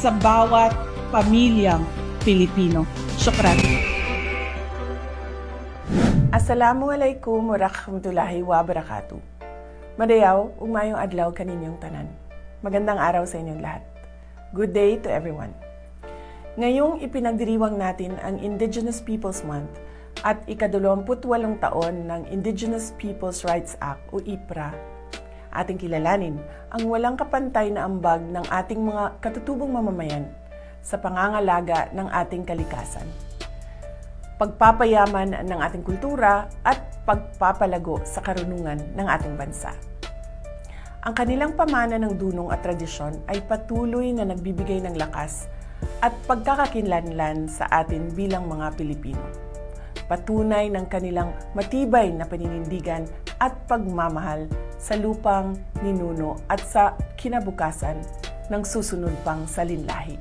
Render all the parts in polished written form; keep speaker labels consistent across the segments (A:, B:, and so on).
A: sa bawat pamilyang Pilipino. Syukran.
B: Assalamualaikum warahmatullahi wabarakatuh. Madayaw, umayong adlaw kaninyong tanan. Magandang araw sa inyong lahat. Good day to everyone. Ngayong ipinagdiriwang natin ang Indigenous Peoples Month at ika-28 taon ng Indigenous Peoples Rights Act o IPRA, ating kilalanin ang walang kapantay na ambag ng ating mga katutubong mamamayan sa pangangalaga ng ating kalikasan, pagpapayaman ng ating kultura at pagpapalago sa karunungan ng ating bansa. Ang kanilang pamana ng dunong at tradisyon ay patuloy na nagbibigay ng lakas at pagkakakilanlan sa atin bilang mga Pilipino. Patunay ng kanilang matibay na paninindigan at pagmamahal sa lupang ninuno at sa kinabukasan ng susunod pang salinlahi.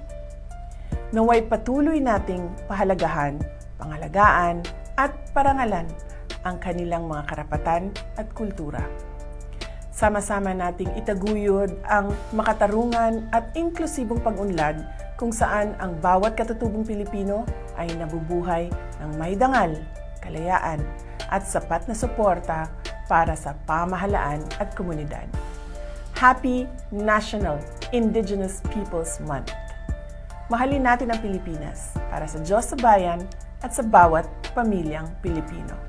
B: Naway patuloy nating pahalagahan, pangalagaan at parangalan ang kanilang mga karapatan at kultura. Sama-sama nating itaguyod ang makatarungan at inklusibong pag-unlad kung saan ang bawat katutubong Pilipino ay nabubuhay ng may dangal, kalayaan at sapat na suporta para sa pamahalaan at komunidad. Happy National Indigenous Peoples Month! Mahalin natin ang Pilipinas para sa Diyos sa bayan at sa bawat pamilyang Pilipino.